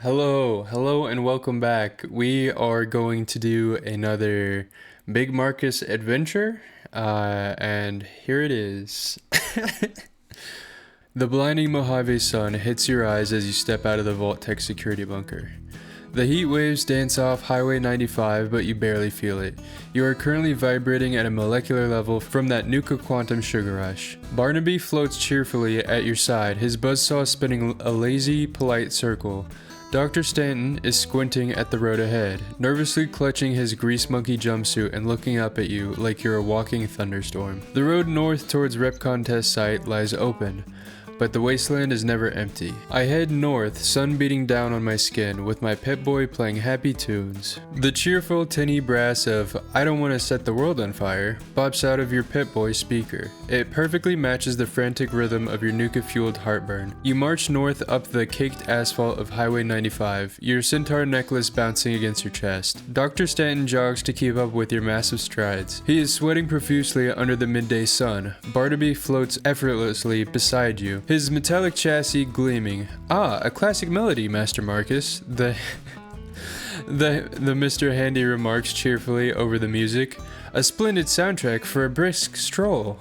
Hello, and welcome back. We are going to do another Big Marcus adventure, and here it is. The blinding Mojave sun hits your eyes as you step out of the Vault Tech security bunker. The heat waves dance off Highway 95, but you barely feel it. You are currently vibrating at a molecular level from that Nuka quantum sugar rush. Barnaby floats cheerfully at your side, his buzzsaw spinning a lazy, polite circle. Dr. Stanton is squinting at the road ahead, nervously clutching his grease monkey jumpsuit and looking up at you like you're a walking thunderstorm. The road north towards Repcon test site lies open, but the wasteland is never empty. I head north, sun beating down on my skin, with my pet boy playing happy tunes. The cheerful tinny brass of "I Don't Want to Set the World on Fire" bops out of your pet boy speaker. It perfectly matches the frantic rhythm of your Nuka-fueled heartburn. You march north up the caked asphalt of Highway 95, your centaur necklace bouncing against your chest. Dr. Stanton jogs to keep up with your massive strides. He is sweating profusely under the midday sun. Barnaby floats effortlessly beside you, his metallic chassis gleaming. "Ah, a classic melody, Master Marcus," the Mr. Handy remarks cheerfully over the music. "A splendid soundtrack for a brisk stroll."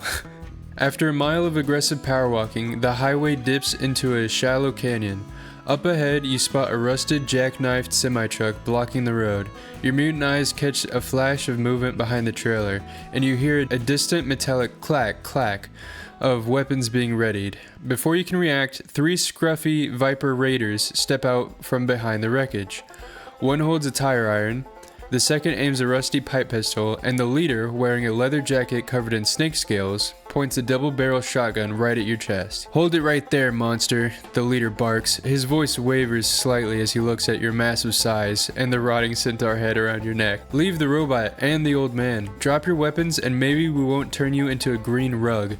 After a mile of aggressive power walking, the highway dips into a shallow canyon. Up ahead, you spot a rusted, jackknifed semi-truck blocking the road. Your mutant eyes catch a flash of movement behind the trailer, and you hear a distant metallic clack, clack of weapons being readied. Before you can react, three scruffy Viper Raiders step out from behind the wreckage. One holds a tire iron, the second aims a rusty pipe pistol, and the leader, wearing a leather jacket covered in snake scales, points a double-barrel shotgun right at your chest. "Hold it right there, monster," the leader barks. His voice wavers slightly as he looks at your massive size and the rotting centaur head around your neck. "Leave the robot and the old man. Drop your weapons and maybe we won't turn you into a green rug."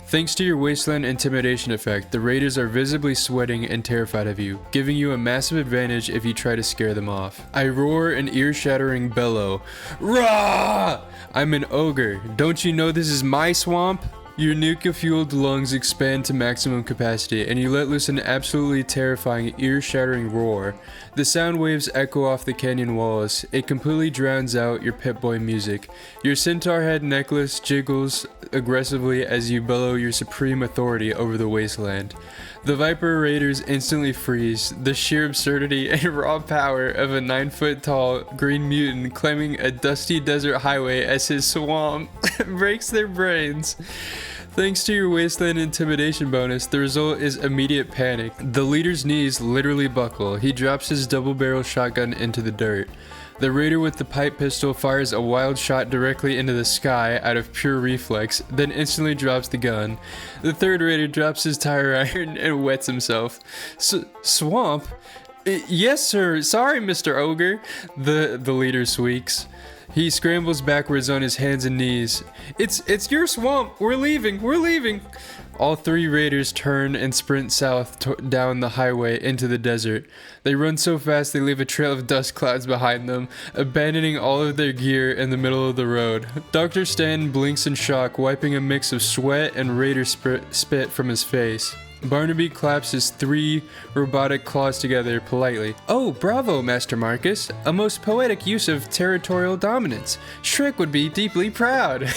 Thanks to your wasteland intimidation effect, the raiders are visibly sweating and terrified of you, giving you a massive advantage if you try to scare them off. I roar an ear-shattering bellow. "Rah! I'm an ogre. Don't you know this is my swamp?" Your Nuka-fueled lungs expand to maximum capacity, and you let loose an absolutely terrifying, ear-shattering roar. The sound waves echo off the canyon walls. It completely drowns out your Pip Boy music. Your centaur head necklace jiggles aggressively as you bellow your supreme authority over the wasteland. The Viper Raiders instantly freeze. The sheer absurdity and raw power of a 9-foot-tall green mutant claiming a dusty desert highway as his swamp breaks their brains. Thanks to your wasteland intimidation bonus, the result is immediate panic. The leader's knees literally buckle. He drops his double-barrel shotgun into the dirt. The raider with the pipe pistol fires a wild shot directly into the sky out of pure reflex, then instantly drops the gun. The third raider drops his tire iron and wets himself. "Swamp? Yes, sir. Sorry, Mr. Ogre," the leader squeaks. He scrambles backwards on his hands and knees. It's your swamp. We're leaving. All three raiders turn and sprint south down the highway into the desert. They run so fast they leave a trail of dust clouds behind them, abandoning all of their gear in the middle of the road. Dr. Stanton blinks in shock, wiping a mix of sweat and raider spit from his face. Barnaby claps his three robotic claws together politely. "Oh, bravo, Master Marcus. A most poetic use of territorial dominance. Shrek would be deeply proud."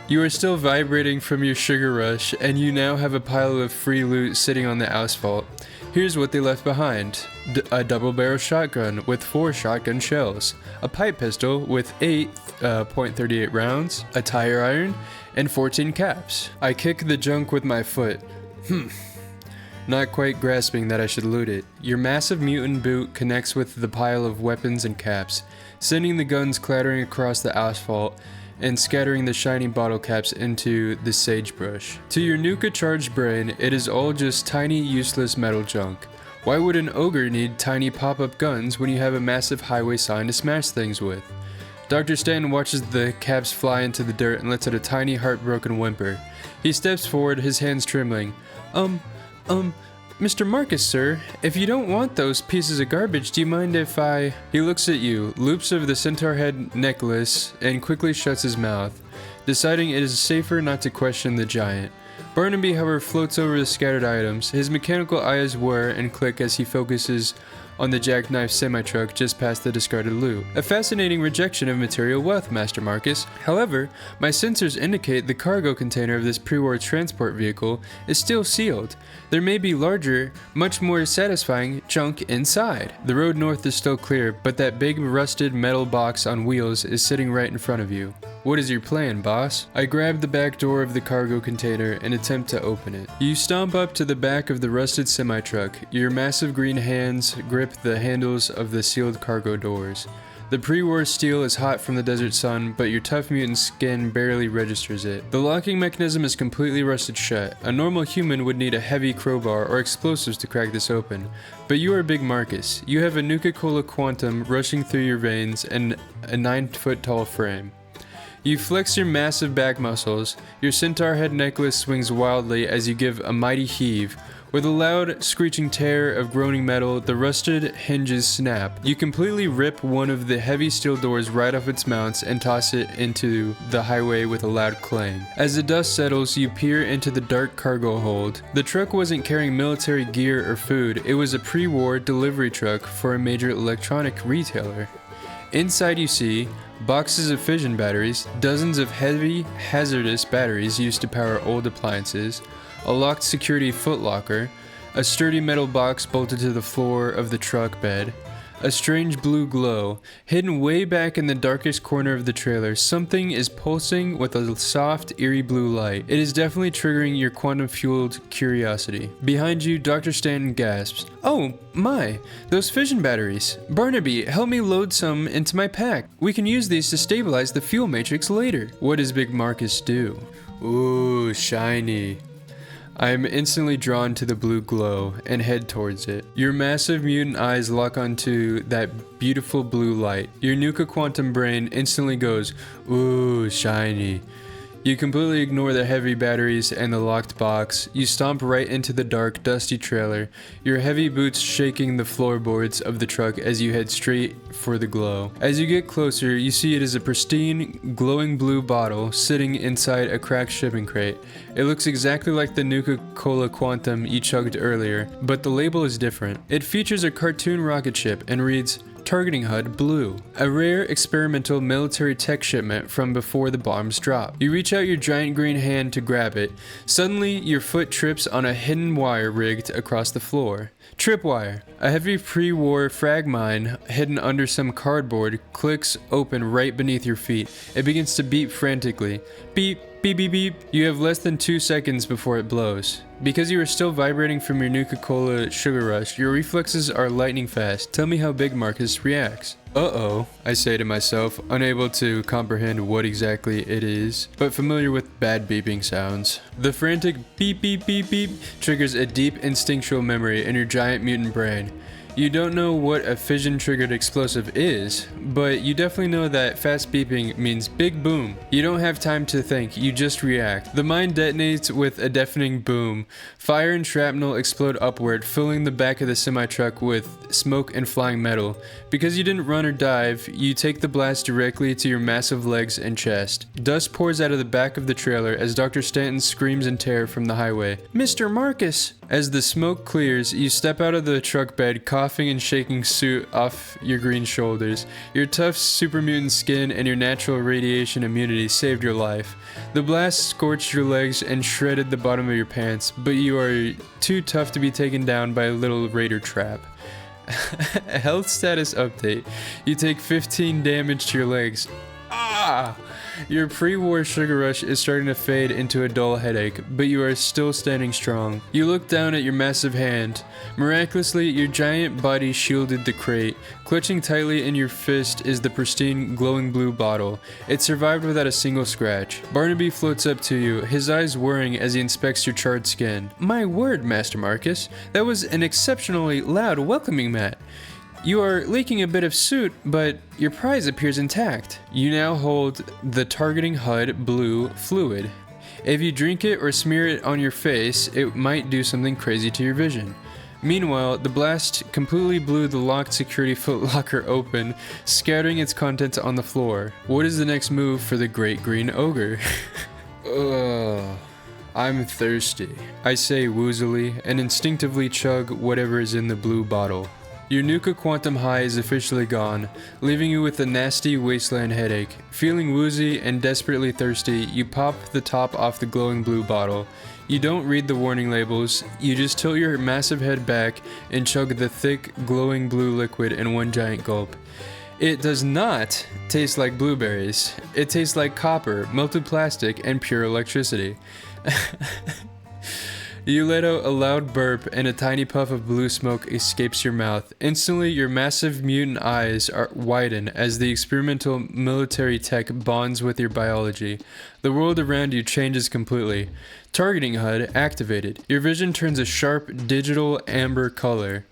You are still vibrating from your sugar rush, and you now have a pile of free loot sitting on the asphalt. Here's what they left behind. A double-barrel shotgun with 4 shotgun shells, a pipe pistol with 8 .38 rounds, a tire iron, and 14 caps. I kick the junk with my foot. Not quite grasping that I should loot it. Your massive mutant boot connects with the pile of weapons and caps, sending the guns clattering across the asphalt and scattering the shiny bottle caps into the sagebrush. To your Nuka-charged brain, it is all just tiny, useless metal junk. Why would an ogre need tiny pop-up guns when you have a massive highway sign to smash things with? Dr. Stanton watches the caps fly into the dirt and lets out a tiny heartbroken whimper. He steps forward, his hands trembling. Mr. Marcus, sir, if you don't want those pieces of garbage, do you mind if I..." He looks at you, loops of the centaur head necklace, and quickly shuts his mouth, deciding it is safer not to question the giant. Barnaby, however, floats over the scattered items. His mechanical eyes whir and click as he focuses on the jackknife semi-truck just past the discarded loot. A fascinating rejection of material wealth, Master Marcus. However, my sensors indicate the cargo container of this pre-war transport vehicle is still sealed. There may be larger, much more satisfying junk inside. The road north is still clear, but that big rusted metal box on wheels is sitting right in front of you. What is your plan, boss? I grab the back door of the cargo container and attempt to open it. You stomp up to the back of the rusted semi-truck. Your massive green hands grip the handles of the sealed cargo doors. The pre-war steel is hot from the desert sun, but your tough mutant skin barely registers it. The locking mechanism is completely rusted shut. A normal human would need a heavy crowbar or explosives to crack this open. But you are Big Marcus. You have a Nuka-Cola Quantum rushing through your veins and a 9-foot-tall frame. You flex your massive back muscles. Your centaur head necklace swings wildly as you give a mighty heave. With a loud, screeching tear of groaning metal, the rusted hinges snap. You completely rip one of the heavy steel doors right off its mounts and toss it into the highway with a loud clang. As the dust settles, you peer into the dark cargo hold. The truck wasn't carrying military gear or food. It was a pre-war delivery truck for a major electronic retailer. Inside you see boxes of fission batteries, dozens of heavy, hazardous batteries used to power old appliances, a locked security footlocker, a sturdy metal box bolted to the floor of the truck bed, a strange blue glow. Hidden way back in the darkest corner of the trailer, something is pulsing with a soft, eerie blue light. It is definitely triggering your quantum-fueled curiosity. Behind you, Dr. Stanton gasps, "Oh, my, those fission batteries. Barnaby, help me load some into my pack. We can use these to stabilize the fuel matrix later." What does Big Marcus do? Ooh, shiny. I am instantly drawn to the blue glow and head towards it. Your massive mutant eyes lock onto that beautiful blue light. Your Nuka Quantum brain instantly goes, "Ooh, shiny." You completely ignore the heavy batteries and the locked box. You stomp right into the dark, dusty trailer, your heavy boots shaking the floorboards of the truck as you head straight for the glow. As you get closer, you see it is a pristine, glowing blue bottle sitting inside a cracked shipping crate. It looks exactly like the Nuka-Cola Quantum you chugged earlier, but the label is different. It features a cartoon rocket ship and reads, "Targeting HUD Blue," a rare experimental military tech shipment from before the bombs dropped. You reach out your giant green hand to grab it. Suddenly, your foot trips on a hidden wire rigged across the floor. Tripwire. A heavy pre-war frag mine hidden under some cardboard clicks open right beneath your feet. It begins to beep frantically. Beep, beep, beep, beep. You have less than 2 seconds before it blows. Because you are still vibrating from your Nuka-Cola sugar rush, your reflexes are lightning fast. Tell me how Big Marcus reacts. Uh-oh, I say to myself, unable to comprehend what exactly it is, but familiar with bad beeping sounds. The frantic beep beep beep beep triggers a deep instinctual memory in your giant mutant brain. You don't know what a fission-triggered explosive is, but you definitely know that fast beeping means big boom. You don't have time to think, you just react. The mine detonates with a deafening boom. Fire and shrapnel explode upward, filling the back of the semi-truck with smoke and flying metal. Because you didn't run or dive, you take the blast directly to your massive legs and chest. Dust pours out of the back of the trailer as Dr. Stanton screams in terror from the highway. "Mr. Marcus!" As the smoke clears, you step out of the truck bed, coughing and shaking soot off your green shoulders. Your tough super mutant skin and your natural radiation immunity saved your life. The blast scorched your legs and shredded the bottom of your pants, but you are too tough to be taken down by a little raider trap. A health status update. You take 15 damage to your legs. Ah! Your pre-war sugar rush is starting to fade into a dull headache, but you are still standing strong. You look down at your massive hand. Miraculously, your giant body shielded the crate. Clutching tightly in your fist is the pristine, glowing blue bottle. It survived without a single scratch. Barnaby floats up to you, his eyes whirring as he inspects your charred skin. "My word, Master Marcus, that was an exceptionally loud welcoming mat. You are leaking a bit of soot, but your prize appears intact." You now hold the targeting HUD blue fluid. If you drink it or smear it on your face, it might do something crazy to your vision. Meanwhile, the blast completely blew the locked security footlocker open, scattering its contents on the floor. What is the next move for the Great Green Ogre? Ugh. I'm thirsty, I say woozily, and instinctively chug whatever is in the blue bottle. Your Nuka Quantum High is officially gone, leaving you with a nasty wasteland headache. Feeling woozy and desperately thirsty, you pop the top off the glowing blue bottle. You don't read the warning labels, you just tilt your massive head back and chug the thick, glowing blue liquid in one giant gulp. It does not taste like blueberries. It tastes like copper, melted plastic, and pure electricity. You let out a loud burp and a tiny puff of blue smoke escapes your mouth. Instantly, your massive mutant eyes widen as the experimental military tech bonds with your biology. The world around you changes completely. Targeting HUD activated. Your vision turns a sharp digital amber color.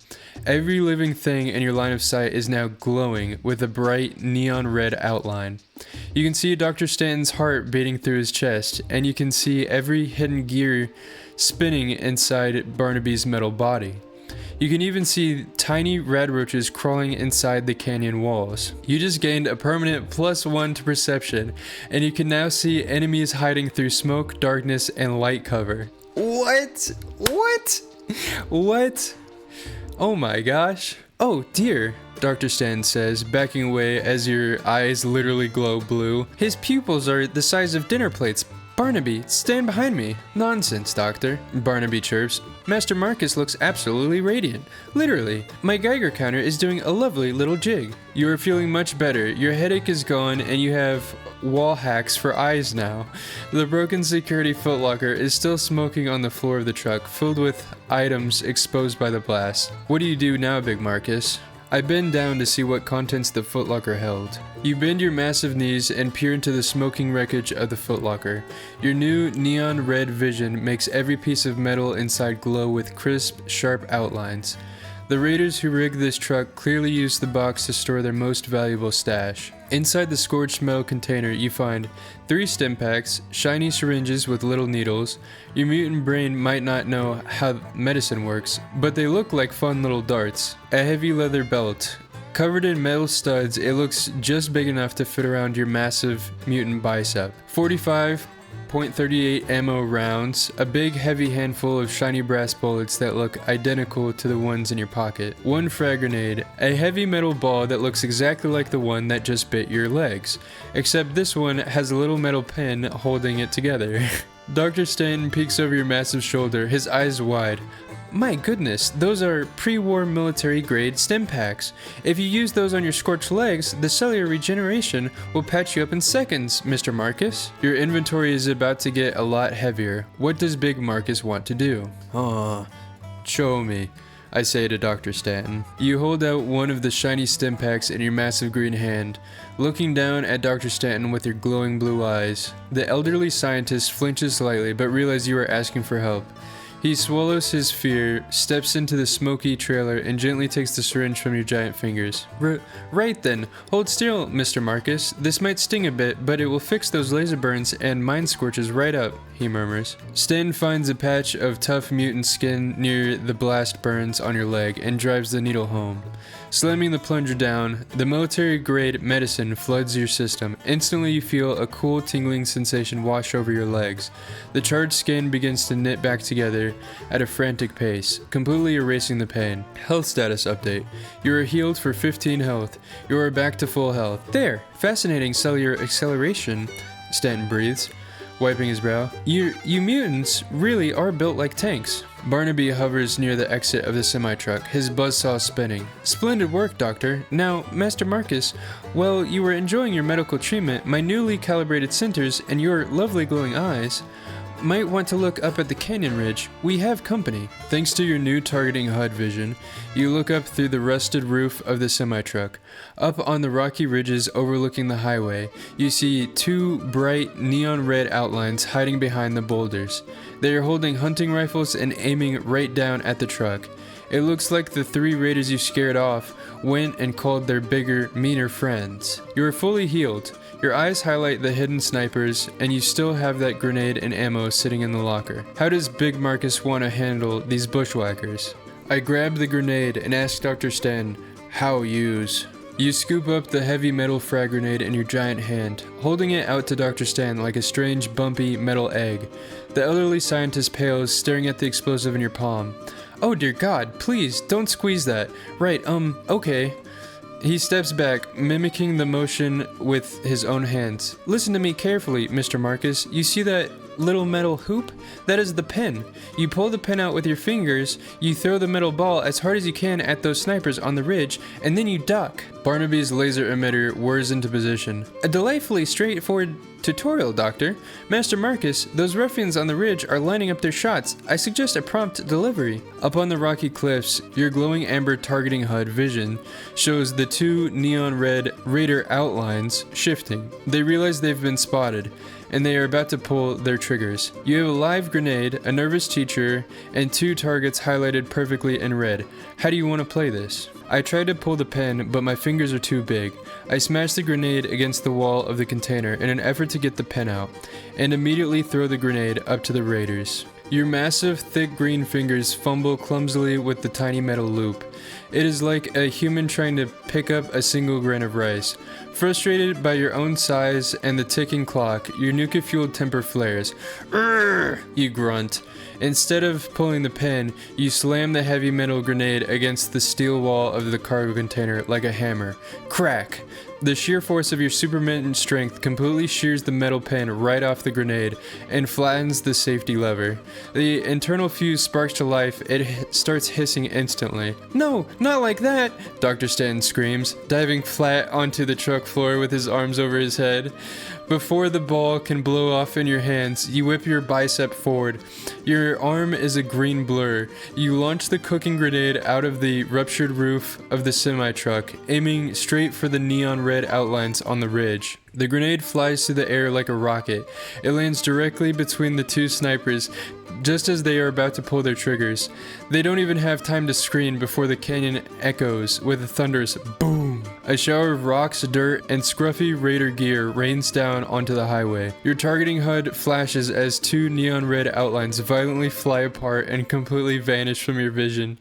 Every living thing in your line of sight is now glowing with a bright neon red outline. You can see Dr. Stanton's heart beating through his chest, and you can see every hidden gear spinning inside Barnaby's metal body. You can even see tiny rad roaches crawling inside the canyon walls. You just gained a permanent +1 to perception, and you can now see enemies hiding through smoke, darkness, and light cover. What? What? Oh my gosh. Oh dear, Dr. Stan says, backing away as your eyes literally glow blue. His pupils are the size of dinner plates. Barnaby, stand behind me. Nonsense, Doctor, Barnaby chirps. Master Marcus looks absolutely radiant. Literally, my Geiger counter is doing a lovely little jig. You are feeling much better. Your headache is gone and you have wall hacks for eyes now. The broken security footlocker is still smoking on the floor of the truck, filled with items exposed by the blast. What do you do now, Big Marcus? I bend down to see what contents the footlocker held. You bend your massive knees and peer into the smoking wreckage of the footlocker. Your new neon red vision makes every piece of metal inside glow with crisp, sharp outlines. The raiders who rigged this truck clearly used the box to store their most valuable stash. Inside the scorched metal container, you find 3 stim packs, shiny syringes with little needles. Your mutant brain might not know how medicine works, but they look like fun little darts. A heavy leather belt. Covered in metal studs, it looks just big enough to fit around your massive mutant bicep. 45.38 ammo rounds, a big heavy handful of shiny brass bullets that look identical to the ones in your pocket, 1 frag grenade, a heavy metal ball that looks exactly like the one that just bit your legs, except this one has a little metal pin holding it together. Dr. Stanton peeks over your massive shoulder, his eyes wide. My goodness, those are pre-war military grade stim packs. If you use those on your scorched legs, the cellular regeneration will patch you up in seconds, Mr. Marcus. Your inventory is about to get a lot heavier. What does Big Marcus want to do? Show me, I say to Dr. Stanton. You hold out one of the shiny stim packs in your massive green hand, looking down at Dr. Stanton with your glowing blue eyes. The elderly scientist flinches slightly, but realizes you are asking for help. He swallows his fear, steps into the smoky trailer, and gently takes the syringe from your giant fingers. Right then, hold still, Mr. Marcus. This might sting a bit, but it will fix those laser burns and mind scorches right up, he murmurs. Stanton finds a patch of tough mutant skin near the blast burns on your leg and drives the needle home. Slamming the plunger down, the military-grade medicine floods your system. Instantly you feel a cool tingling sensation wash over your legs. The charred skin begins to knit back together at a frantic pace, completely erasing the pain. Health status update. You are healed for 15 health. You are back to full health. There! Fascinating cellular acceleration, Stanton breathes, wiping his brow. You mutants really are built like tanks. Barnaby hovers near the exit of the semi-truck, his buzzsaw spinning. Splendid work, Doctor. Now, Master Marcus, while you were enjoying your medical treatment, my newly calibrated sensors and your lovely glowing eyes might want to look up at the canyon ridge. We have company. Thanks to your new targeting HUD vision, you look up through the rusted roof of the semi-truck. Up on the rocky ridges overlooking the highway, you see 2 bright neon red outlines hiding behind the boulders. They are holding hunting rifles and aiming right down at the truck. It looks like the 3 raiders you scared off went and called their bigger, meaner friends. You are fully healed. Your eyes highlight the hidden snipers, and you still have that grenade and ammo sitting in the locker. How does Big Marcus want to handle these bushwhackers? I grab the grenade and ask Dr. Stan, how use? You scoop up the heavy metal frag grenade in your giant hand, holding it out to Dr. Stan like a strange, bumpy metal egg. The elderly scientist pales, staring at the explosive in your palm. Oh dear God, please, don't squeeze that. Right, okay. He steps back, mimicking the motion with his own hands. Listen to me carefully, Mr. Marcus. You see that little metal hoop? That is the pin. You pull the pin out with your fingers, you throw the metal ball as hard as you can at those snipers on the ridge, and then you duck. Barnaby's laser emitter whirs into position. A delightfully straightforward tutorial, Doctor. Master Marcus, those ruffians on the ridge are lining up their shots. I suggest a prompt delivery. Up on the rocky cliffs, your glowing amber targeting HUD vision shows the two neon red raider outlines shifting. They realize they've been spotted, and they are about to pull their triggers. You have a live grenade, a nervous teacher, and two targets highlighted perfectly in red. How do you want to play this? I try to pull the pin, but my fingers are too big. I smash the grenade against the wall of the container in an effort to get the pin out, and immediately throw the grenade up to the raiders. Your massive, thick green fingers fumble clumsily with the tiny metal loop. It is like a human trying to pick up a single grain of rice. Frustrated by your own size and the ticking clock, your nuka-fueled temper flares. Urgh! You grunt. Instead of pulling the pin, you slam the heavy metal grenade against the steel wall of the cargo container like a hammer. Crack! The sheer force of your superman strength completely shears the metal pin right off the grenade and flattens the safety lever. The internal fuse sparks to life. It starts hissing instantly. No, not like that! Dr. Stanton screams, diving flat onto the truck floor with his arms over his head. Before the ball can blow off in your hands, you whip your bicep forward. Your arm is a green blur. You launch the cooking grenade out of the ruptured roof of the semi-truck, aiming straight for the neon red outlines on the ridge. The grenade flies through the air like a rocket. It lands directly between the two snipers, just as they are about to pull their triggers. They don't even have time to scream before the canyon echoes with a thunderous boom. A shower of rocks, dirt, and scruffy raider gear rains down onto the highway. Your targeting HUD flashes as two neon red outlines violently fly apart and completely vanish from your vision.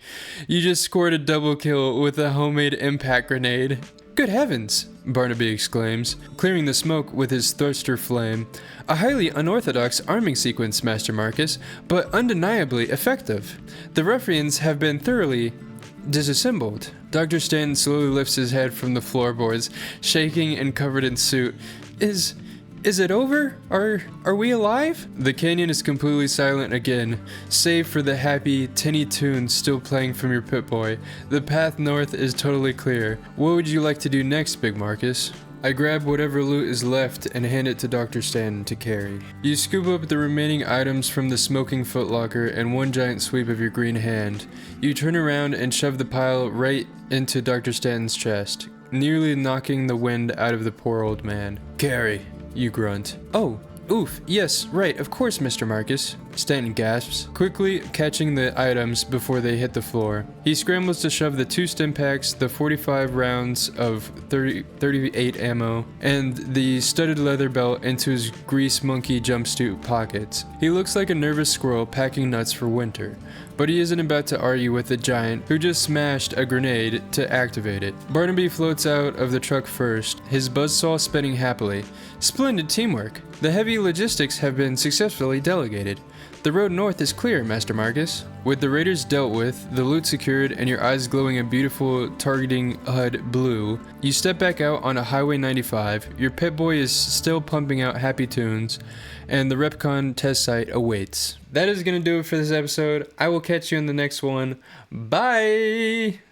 You just scored a double kill with a homemade impact grenade. Good heavens, Barnaby exclaims, clearing the smoke with his thruster flame. A highly unorthodox arming sequence, Master Marcus, but undeniably effective. The ruffians have been thoroughly disassembled. Dr. Stanton slowly lifts his head from the floorboards, shaking and covered in soot. Is it over? Are we alive? The canyon is completely silent again, save for the happy, tinny tunes still playing from your Pip-Boy. The path north is totally clear. What would you like to do next, Big Marcus? I grab whatever loot is left and hand it to Dr. Stanton to carry. You scoop up the remaining items from the smoking footlocker in one giant sweep of your green hand. You turn around and shove the pile right into Dr. Stanton's chest, nearly knocking the wind out of the poor old man. Carry. You grunt. Oh, oof, yes, right, of course, Mr. Marcus. Stanton gasps, quickly catching the items before they hit the floor. He scrambles to shove the two stim packs, the 45 rounds of 38 ammo, and the studded leather belt into his grease monkey jumpsuit pockets. He looks like a nervous squirrel packing nuts for winter, but he isn't about to argue with the giant who just smashed a grenade to activate it. Barnaby floats out of the truck first, his buzzsaw spinning happily. Splendid teamwork. The heavy logistics have been successfully delegated. The road north is clear, Master Marcus. With the raiders dealt with, the loot secured, and your eyes glowing a beautiful targeting HUD blue, you step back out on a Highway 95. Your Pip-Boy is still pumping out happy tunes, and the Repcon test site awaits. That is going to do it for this episode. I will catch you in the next one. Bye!